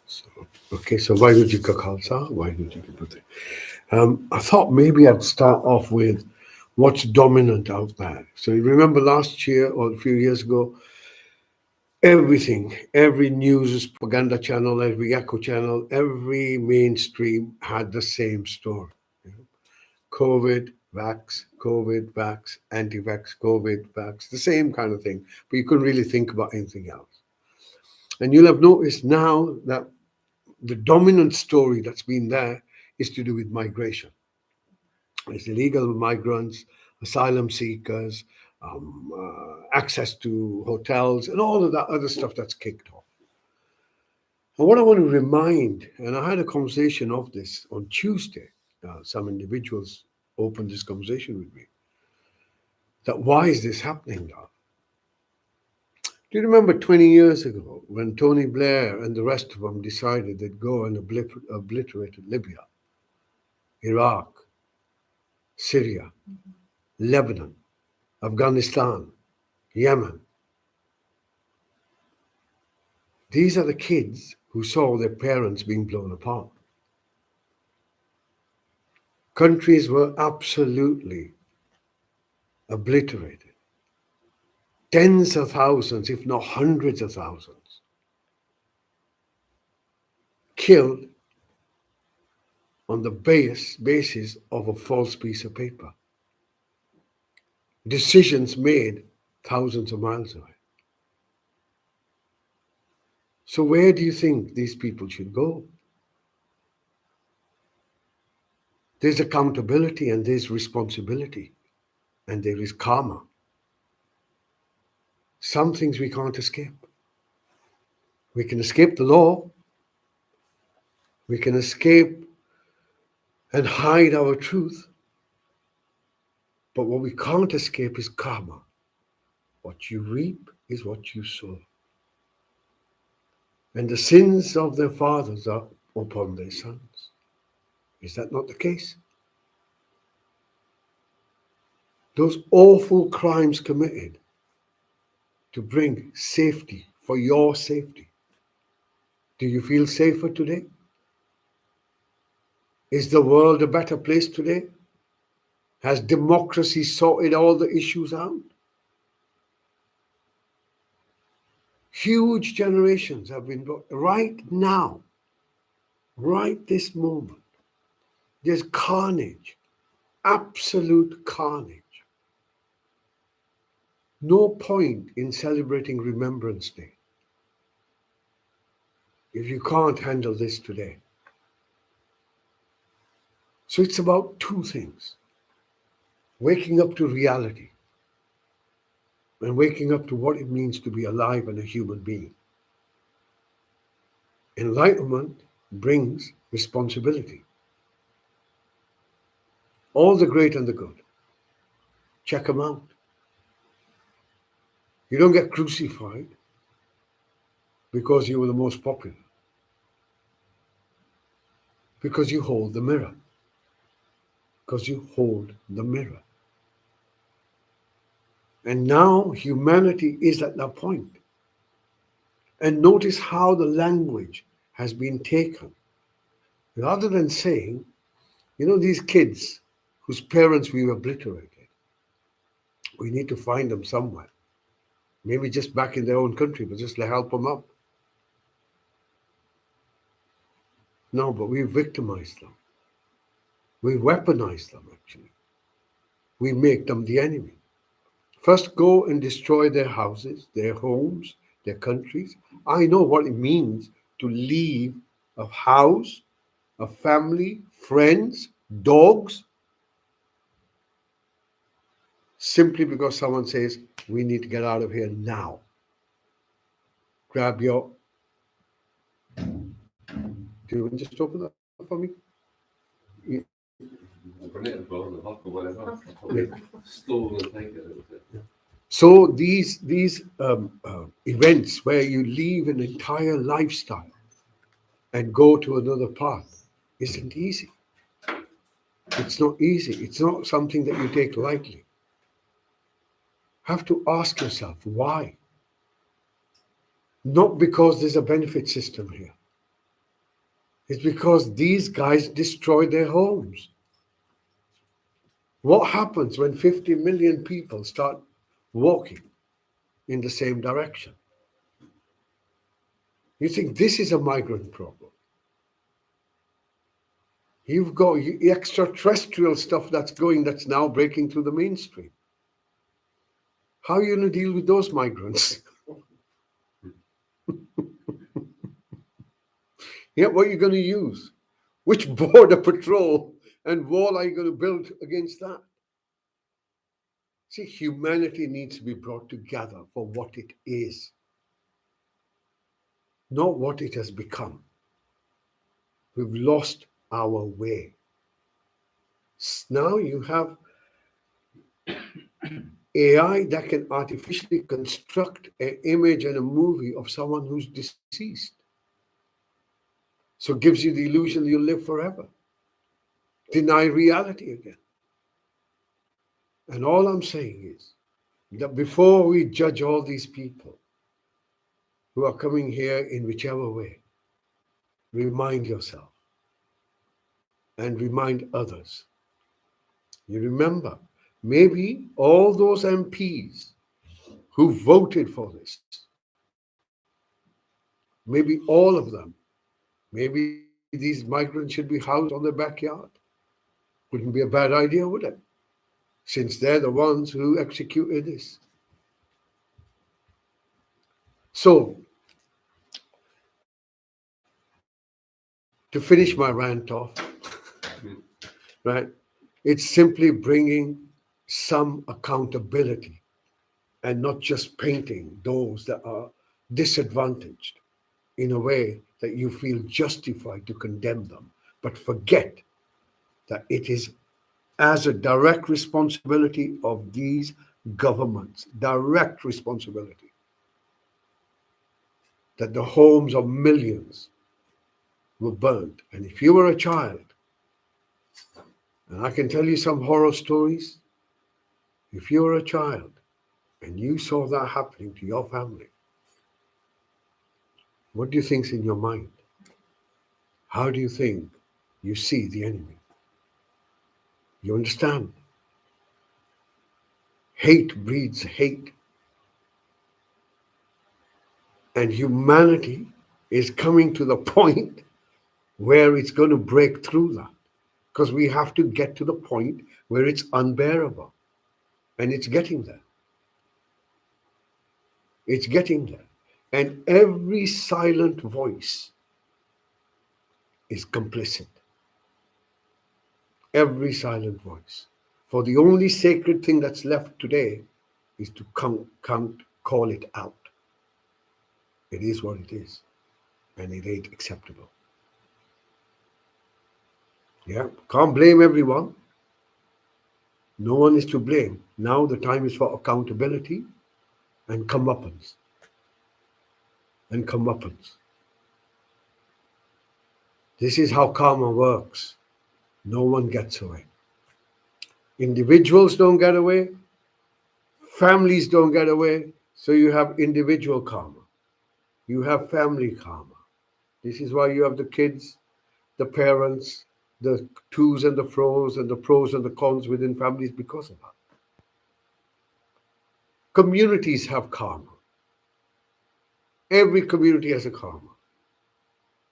So, okay, so Vaheguru Ji Ka Khalsa, Vaheguru Ji Ki Fateh. I thought maybe I'd start off with what's dominant out there. So you remember last year or a few years ago, everything, every news propaganda channel, every echo channel, every mainstream had the same story. You know, COVID, vax, anti-vax, COVID, vax, the same kind of thing. But you couldn't really think about anything else. And you'll have noticed now that the dominant story that's been there is to do with migration. It's illegal migrants, asylum seekers, access to hotels, and all of that other stuff that's kicked off. And what I want to remind, and I had a conversation of this on Tuesday, some individuals opened this conversation with me, that why is this happening now? Do you remember 20 years ago when Tony Blair and the rest of them decided they'd go and obliterated Libya, Iraq, Syria, Lebanon, Afghanistan, Yemen? These are the kids who saw their parents being blown apart. Countries were absolutely obliterated. Tens of thousands, if not hundreds of thousands, killed on the basis of a false piece of paper. Decisions made thousands of miles away. So where do you think these people should go? There's accountability and there's responsibility and there is karma. Some things we can't escape. We can escape the law. We can escape and hide our truth. But what we can't escape is karma. What you reap is what you sow. And the sins of their fathers are upon their sons. Is that not the case? Those awful crimes committed to bring safety, for your safety. Do you feel safer today? Is the world a better place today? Has democracy sorted all the issues out? Huge generations have been brought right now, right this moment. There's carnage, absolute carnage. No point in celebrating Remembrance Day if you can't handle this today. So it's about two things: waking up to reality and waking up to what it means to be alive and a human being. Enlightenment brings responsibility. All the great and the good. Check them out. You don't get crucified because you were the most popular. Because you hold the mirror. Because you hold the mirror. And now humanity is at that point. And notice how the language has been taken. Rather than saying, you know, these kids whose parents we obliterated, we need to find them somewhere. Maybe just back in their own country, but just to help them up. No, but we victimize them. We weaponize them, actually. We make them the enemy. First, go and destroy their houses, their homes, their countries. I know what it means to leave a house, a family, friends, dogs, simply because someone says, we need to get out of here now. Grab your... Do you want to just open that for me? Yeah. So these events where you leave an entire lifestyle and go to another path isn't easy. It's not easy. It's not something that you take lightly. Have to ask yourself why. Not because there's a benefit system here. It's because these guys destroy their homes. What happens when 50 million people start walking in the same direction? You think this is a migrant problem. You've got extraterrestrial stuff that's now breaking through the mainstream. How are you going to deal with those migrants? Yeah, what are you going to use? Which border patrol and wall are you going to build against that? See, humanity needs to be brought together for what it is, not what it has become. We've lost our way. Now you have AI that can artificially construct an image and a movie of someone who's deceased. So it gives you the illusion you'll live forever. Deny reality again. And all I'm saying is that before we judge all these people who are coming here in whichever way, remind yourself and remind others. You remember, maybe all those MPs who voted for this, maybe all of them, maybe these migrants should be housed on their backyard. Wouldn't be a bad idea, would it? Since they're the ones who executed this. So, to finish my rant off, right, it's simply bringing some accountability and not just painting those that are disadvantaged in a way that you feel justified to condemn them, but forget that it is as a direct responsibility of these governments, direct responsibility, that the homes of millions were burned. And if you were a child, and I can tell you some horror stories, if you were a child and you saw that happening to your family, what do you think's in your mind? How do you think you see the enemy? You understand? Hate breeds hate. And humanity is coming to the point where it's going to break through that. Because we have to get to the point where it's unbearable. And it's getting there. It's getting there. And every silent voice is complicit. Every silent voice. For the only sacred thing that's left today is to can't call it out. It is what it is. And it ain't acceptable. Yeah, can't blame everyone. No one is to blame. Now the time is for accountability and comeuppance. And comeuppance. This is how karma works. No one gets away. Individuals don't get away. Families don't get away. So you have individual karma. You have family karma. This is why you have the kids, the parents, the to's and the fro's and the pros and the cons within families because of that. Communities have karma. Every community has a karma.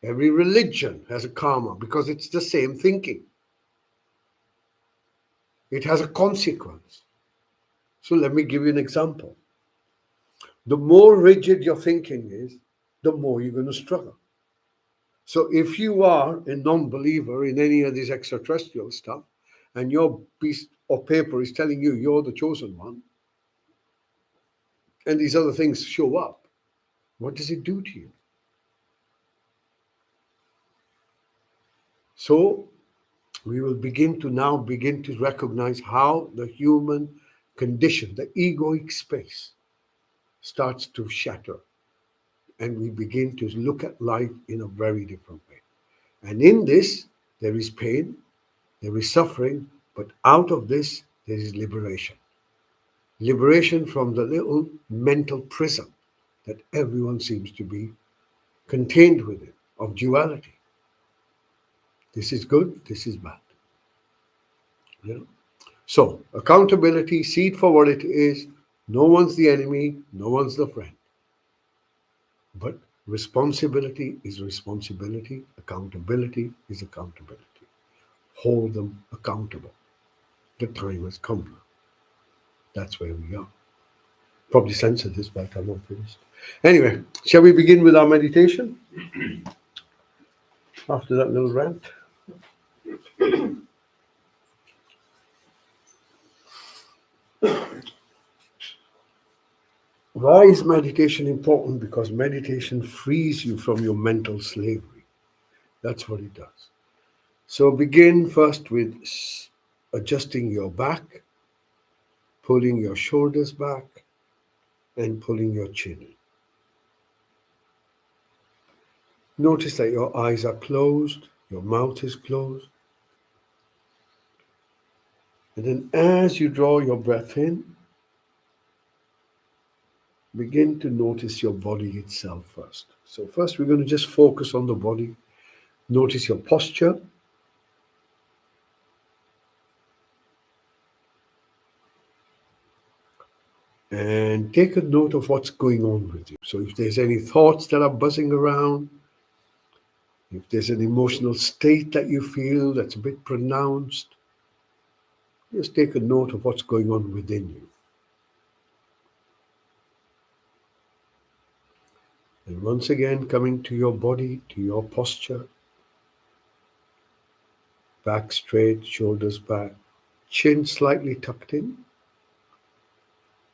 Every religion has a karma because it's the same thinking. It has a consequence. So let me give you an example. The more rigid your thinking is, the more you're going to struggle. So if you are a non-believer in any of this extraterrestrial stuff, and your piece of paper is telling you you're the chosen one, and these other things show up, what does it do to you? So we will begin to recognize how the human condition, the egoic space, starts to shatter. And we begin to look at life in a very different way. And in this, there is pain, there is suffering, but out of this, there is liberation. Liberation from the little mental prison that everyone seems to be contained within, of duality. This is good, this is bad. You know? So, accountability, see it for what it is. No one's the enemy, no one's the friend. But responsibility is responsibility, accountability is accountability. Hold them accountable. The time has come now. That's where we are. Probably censored this by the time I'm finished. Anyway, shall we begin with our meditation after that little rant? Why is meditation important? Because meditation frees you from your mental slavery. That's what it does. So begin first with adjusting your back, pulling your shoulders back, and pulling your chin in. Notice that your eyes are closed, your mouth is closed. And then as you draw your breath in, begin to notice your body itself first. So first we're going to just focus on the body. Notice your posture. And take a note of what's going on with you. So if there's any thoughts that are buzzing around, if there's an emotional state that you feel that's a bit pronounced, just take a note of what's going on within you. And once again, coming to your body, to your posture, back straight, shoulders back, chin slightly tucked in.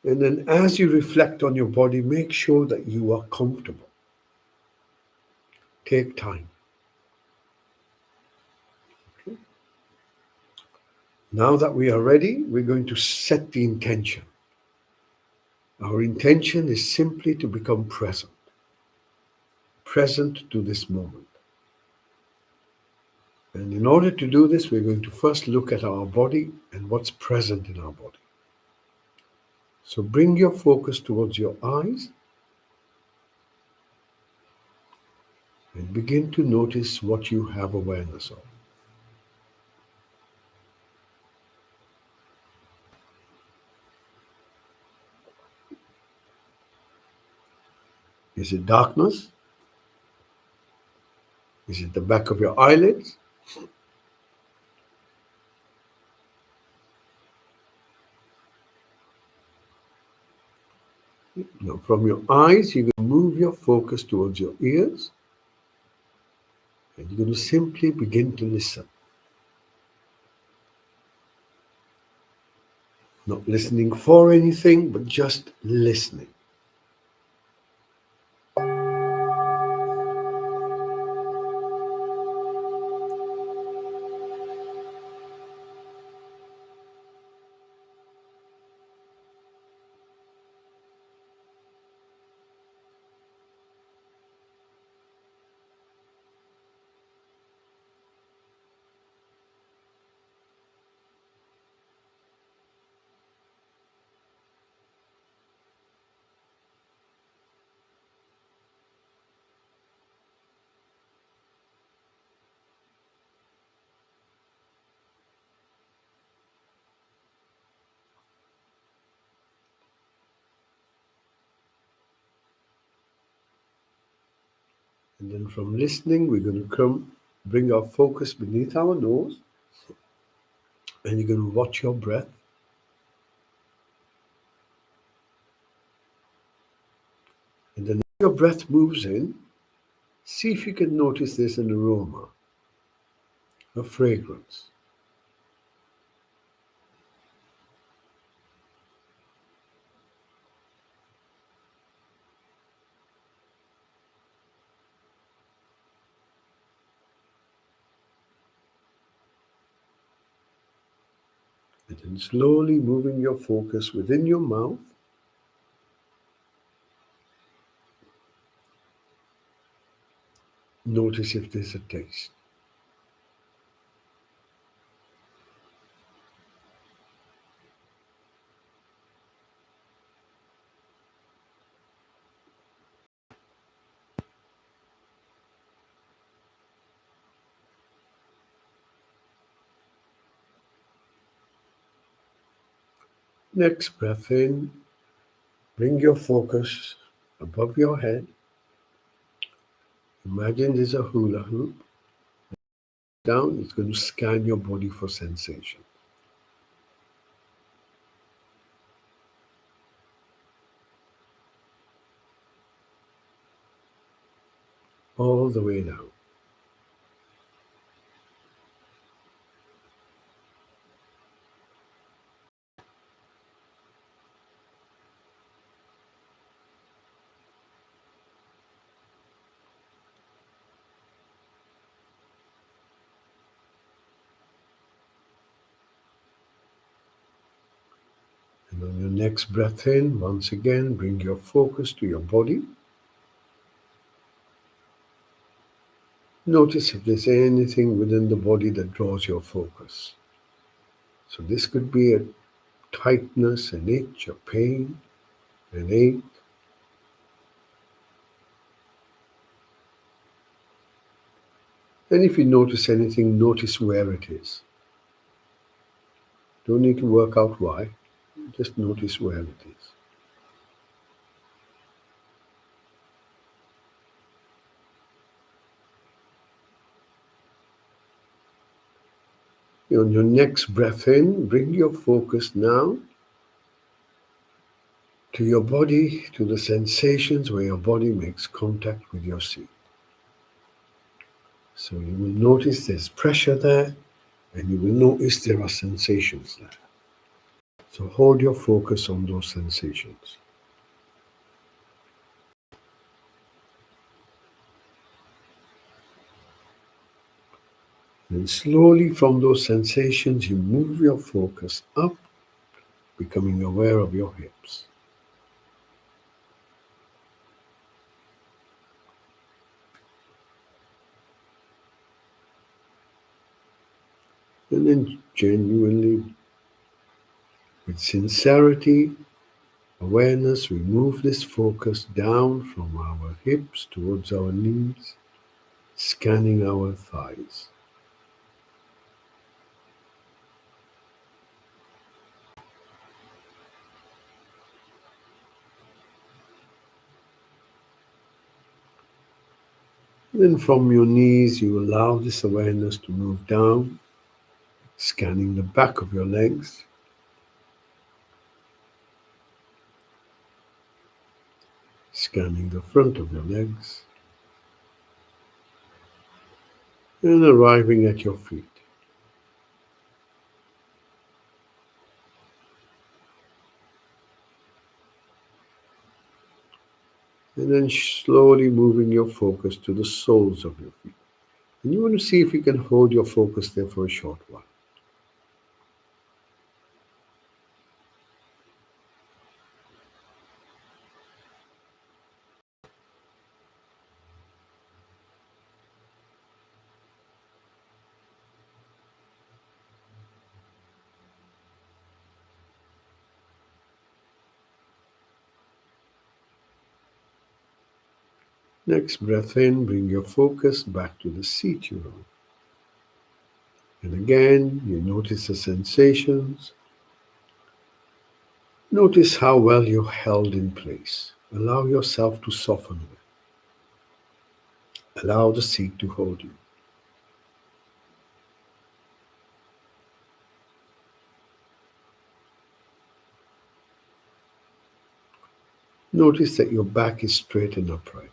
And then as you reflect on your body, make sure that you are comfortable. Take time. Okay. Now that we are ready, we're going to set the intention. Our intention is simply to become present to this moment. And in order to do this, we're going to first look at our body and what's present in our body. So bring your focus towards your eyes and begin to notice what you have awareness of. Is it darkness? Is it the back of your eyelids? Now, from your eyes, you're going to move your focus towards your ears and you're going to simply begin to listen. Not listening for anything, but just listening. And then from listening, we're going to bring our focus beneath our nose and you're going to watch your breath. And then as your breath moves in, see if you can notice there's an aroma, a fragrance. And then slowly moving your focus within your mouth. Notice if there's a taste. Next breath in, bring your focus above your head. Imagine there's a hula hoop. Down, it's going to scan your body for sensation. All the way down. And on your next breath in, once again, bring your focus to your body. Notice if there's anything within the body that draws your focus. So this could be a tightness, an itch, a pain, an ache. And if you notice anything, notice where it is. Don't need to work out why, just notice where it is. On your next breath in, bring your focus now to your body, to the sensations where your body makes contact with your seat. So you will notice there's pressure there, and you will notice there are sensations there. So hold your focus on those sensations. And slowly from those sensations, you move your focus up, becoming aware of your hips. And then genuinely, with sincerity, awareness, we move this focus down from our hips towards our knees, scanning our thighs. Then from your knees, you allow this awareness to move down, scanning the back of your legs, scanning the front of your legs, and arriving at your feet. And then slowly moving your focus to the soles of your feet. And you want to see if you can hold your focus there for a short while. Next breath in, bring your focus back to the seat you're on. And again, you notice the sensations. Notice how well you're held in place. Allow yourself to soften. Allow the seat to hold you. Notice that your back is straight and upright.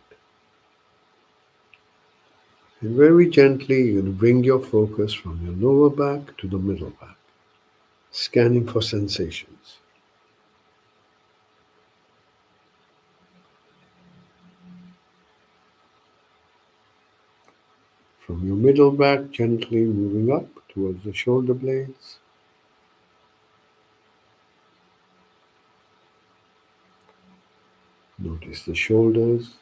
And very gently, you'll bring your focus from your lower back to the middle back, scanning for sensations. From your middle back, gently moving up towards the shoulder blades. Notice the shoulders.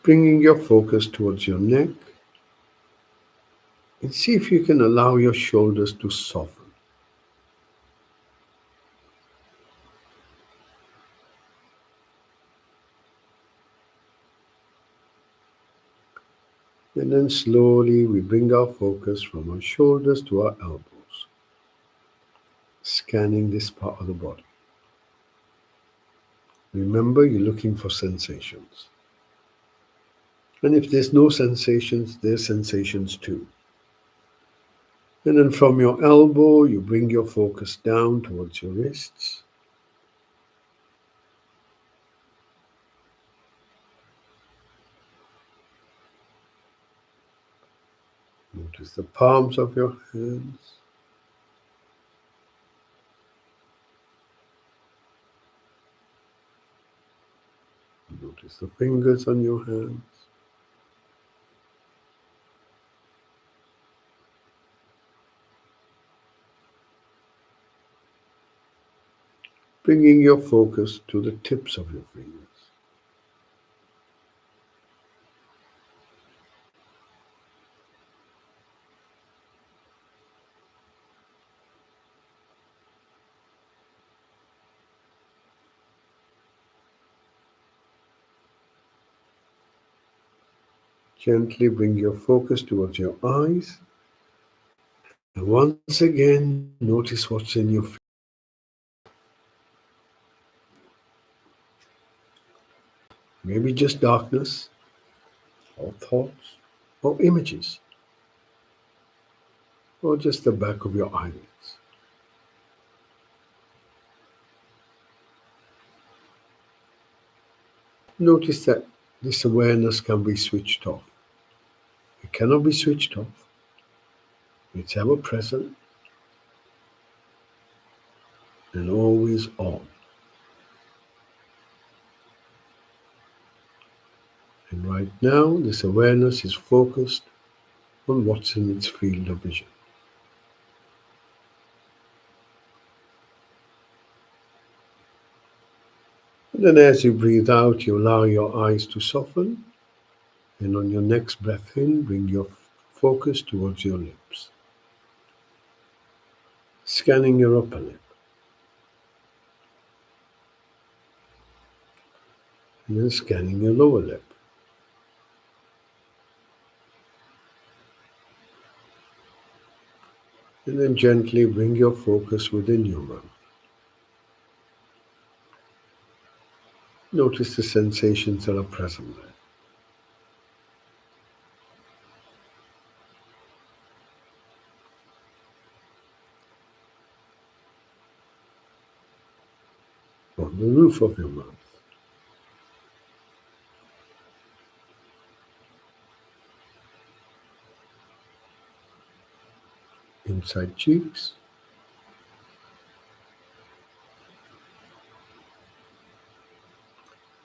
Bringing your focus towards your neck. And see if you can allow your shoulders to soften. And then slowly we bring our focus from our shoulders to our elbows, scanning this part of the body. Remember, you're looking for sensations. And if there's no sensations, there's sensations too. And then from your elbow, you bring your focus down towards your wrists. Notice the palms of your hands. Notice the fingers on your hands. Bringing your focus to the tips of your fingers. Gently bring your focus towards your eyes. And once again, notice what's in your field. Maybe just darkness, or thoughts, or images, or just the back of your eyelids. Notice that this awareness can be switched off. It cannot be switched off. It's ever present and always on. And right now, this awareness is focused on what's in its field of vision. And then as you breathe out, you allow your eyes to soften. And on your next breath in, bring your focus towards your lips, scanning your upper lip, and then scanning your lower lip. And then gently bring your focus within your mouth. Notice the sensations that are present there. On the roof of your mouth, inside cheeks,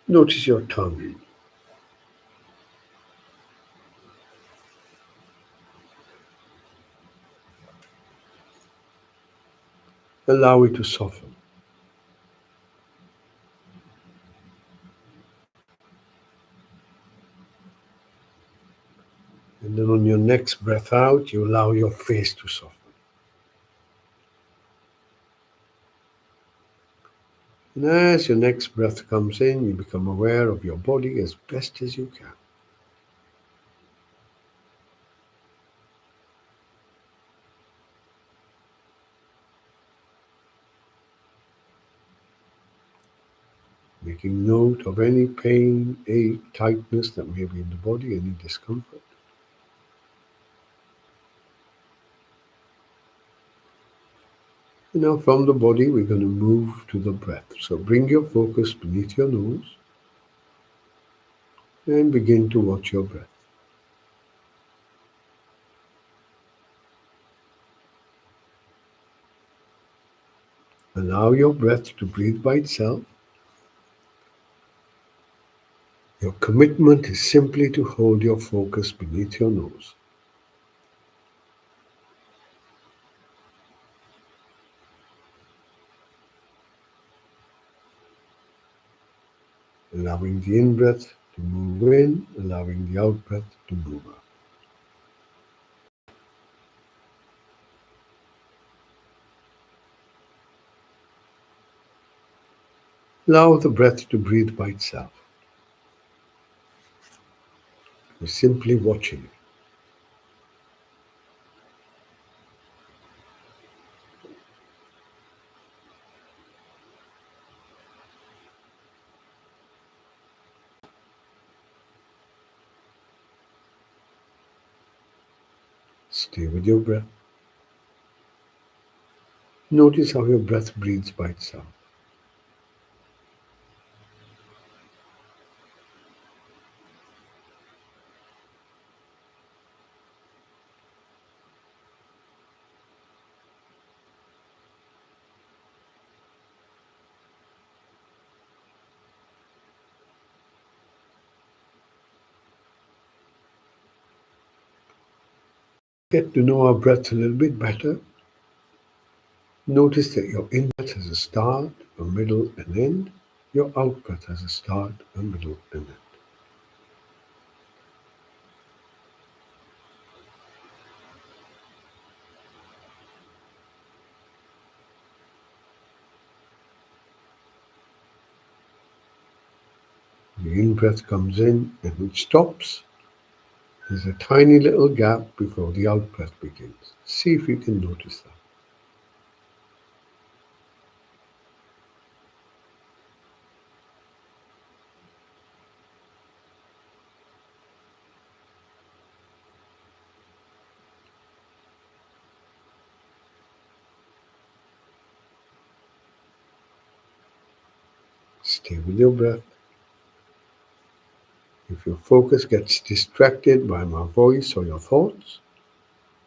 notice your tongue. Allow it to soften. And then on your next breath out, you allow your face to soften. And as your next breath comes in, you become aware of your body as best as you can. Making note of any pain, ache, tightness that may be in the body, any discomfort. And now from the body, we're going to move to the breath. So bring your focus beneath your nose and begin to watch your breath. Allow your breath to breathe by itself. Your commitment is simply to hold your focus beneath your nose. Allowing the in-breath to move in, allowing the out-breath to move out. Allow the breath to breathe by itself. You're simply watching it. Stay with your breath. Notice how your breath breathes by itself. Get to know our breath a little bit better. Notice that your in breath has a start, a middle, and end. Your out breath has a start, a middle, and end. The in breath comes in and it stops. There's a tiny little gap before the out breath begins. See if you can notice that. Stay with your breath. If your focus gets distracted by my voice or your thoughts,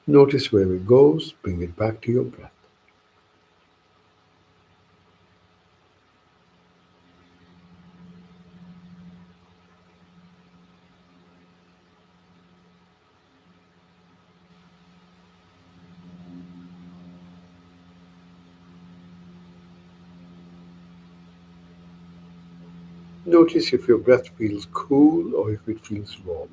notice where it goes, bring it back to your breath. Notice if your breath feels cool or if it feels warm.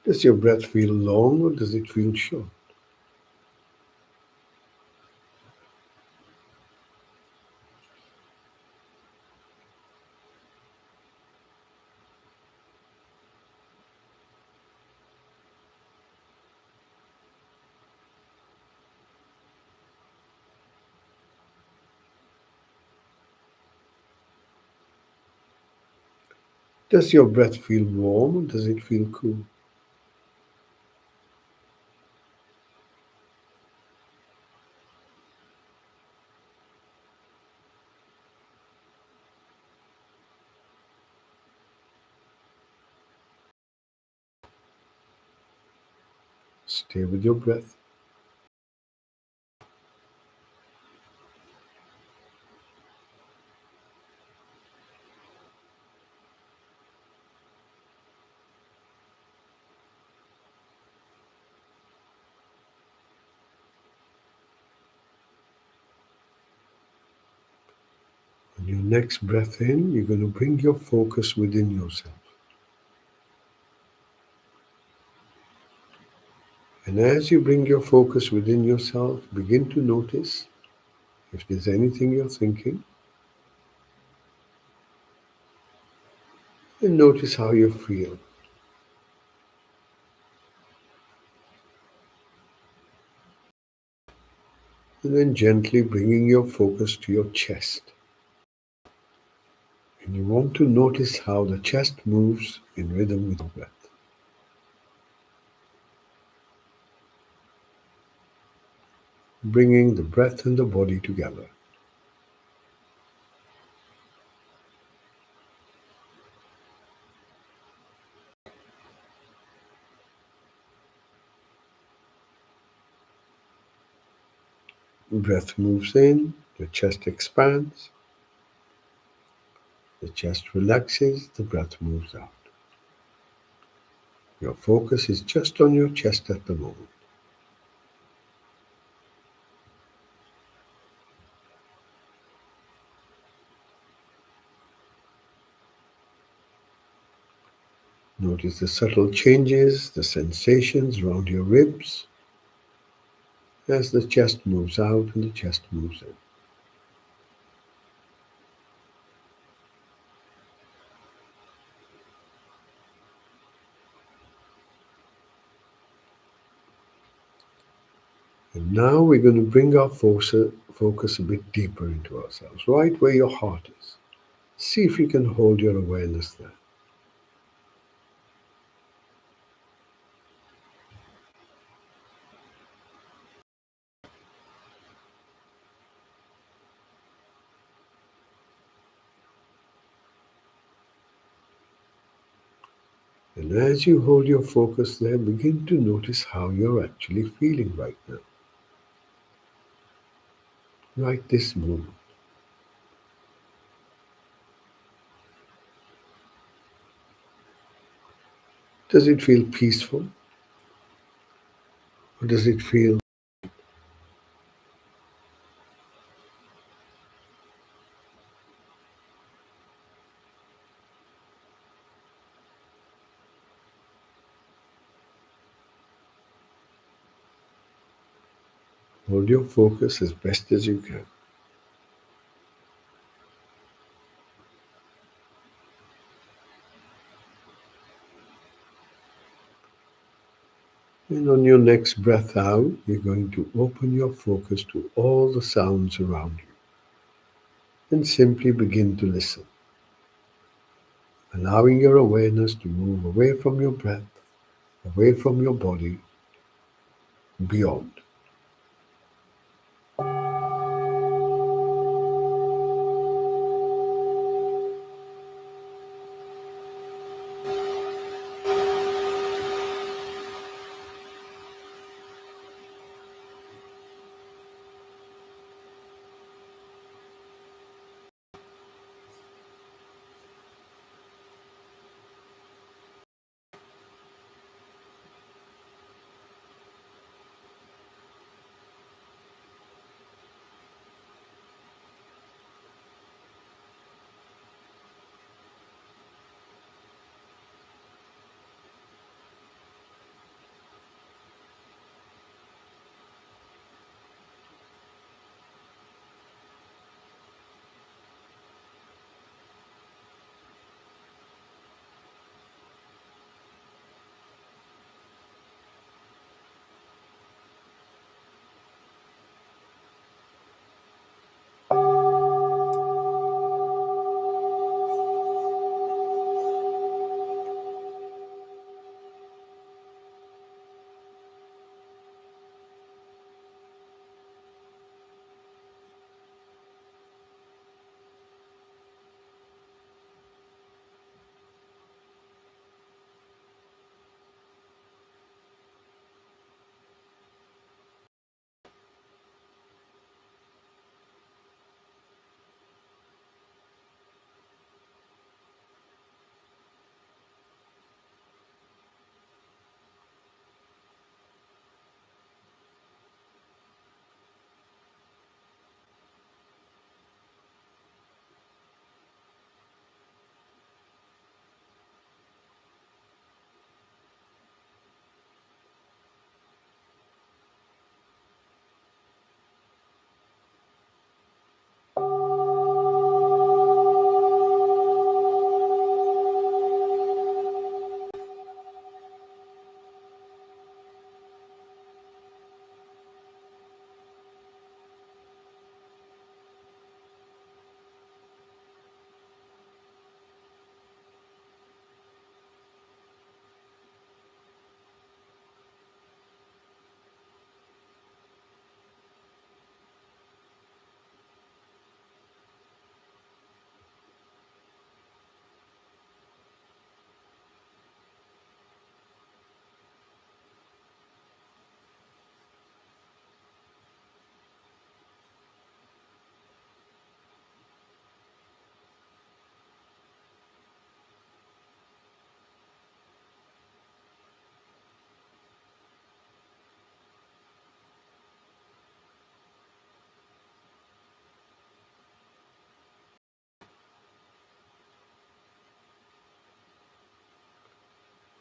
Does your breath feel long or does it feel short? Does your breath feel warm or does it feel cool? Stay with your breath. On your next breath in, you're going to bring your focus within yourself. And as you bring your focus within yourself, begin to notice if there's anything you're thinking, and notice how you feel. And then gently bringing your focus to your chest. And you want to notice how the chest moves in rhythm with the breath. Bringing the breath and the body together. Breath moves in, the chest expands, the chest relaxes, the breath moves out. Your focus is just on your chest at the moment. Notice the subtle changes, the sensations around your ribs, as the chest moves out and the chest moves in. And now we're going to bring our focus a bit deeper into ourselves, right where your heart is. See if you can hold your awareness there. And as you hold your focus there, begin to notice how you're actually feeling right now, right this moment. Does it feel peaceful? Or does it feel hold your focus as best as you can? And on your next breath out, you're going to open your focus to all the sounds around you and simply begin to listen, allowing your awareness to move away from your breath, away from your body, beyond.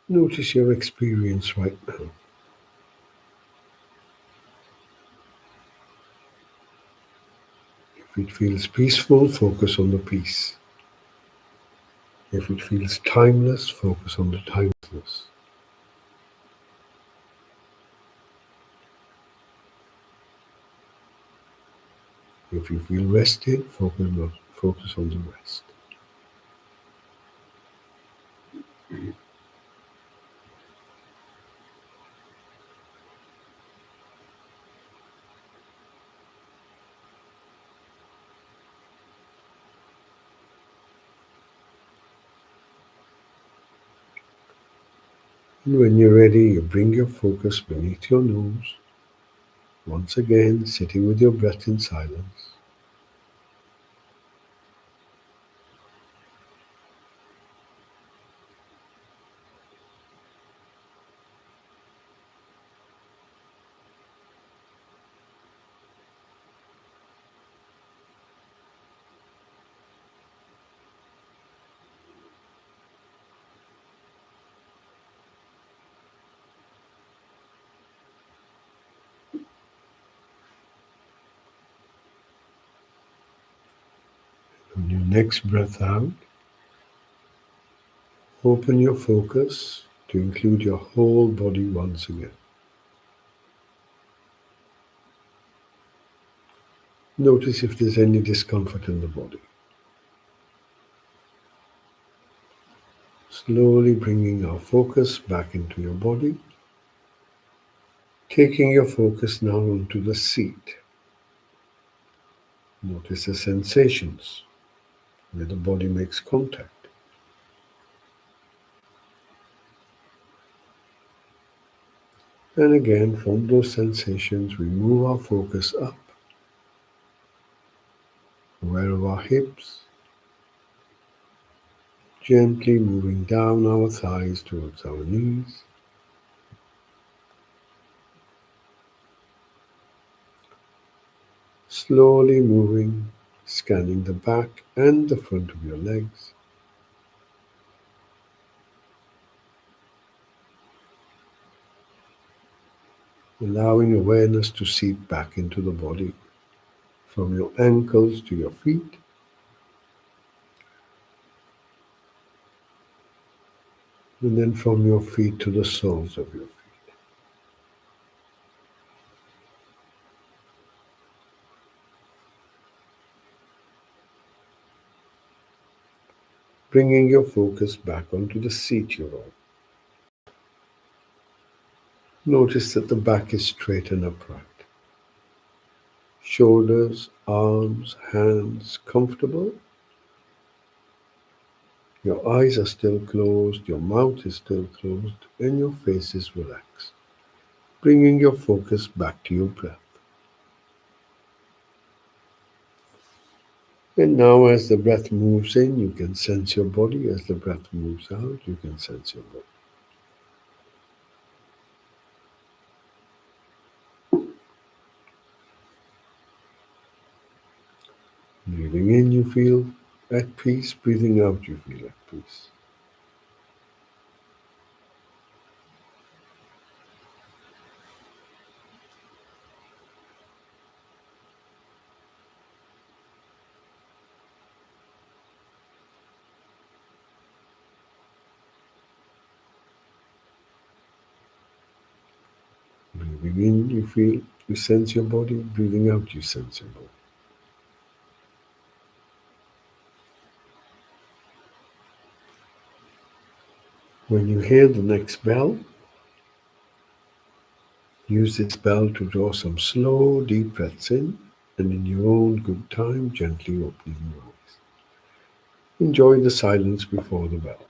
Notice your experience right now. If it feels peaceful, focus on the peace. If it feels timeless, focus on the timelessness. If you feel rested, focus on the rest. And when you're ready, you bring your focus beneath your nose, once again sitting with your breath in silence. On your next breath out, open your focus to include your whole body once again. Notice if there's any discomfort in the body. Slowly bringing our focus back into your body, taking your focus now onto the seat. Notice the sensations where the body makes contact. And again, from those sensations, we move our focus up, aware of our hips, gently moving down our thighs towards our knees, slowly moving, scanning the back and the front of your legs, allowing awareness to seep back into the body, from your ankles to your feet, and then from your feet to the soles of your feet. Bringing your focus back onto the seat you're on. Notice that the back is straight and upright. Shoulders, arms, hands comfortable. Your eyes are still closed, your mouth is still closed, and your face is relaxed. Bringing your focus back to your breath. And now as the breath moves in, you can sense your body. As the breath moves out, you can sense your body. Breathing in, you feel at peace. Breathing out, you feel at peace. Breathing in, you sense your body. Breathing out, you sense your body. When you hear the next bell, use this bell to draw some slow, deep breaths in, and in your own good time, gently opening your eyes. Enjoy the silence before the bell.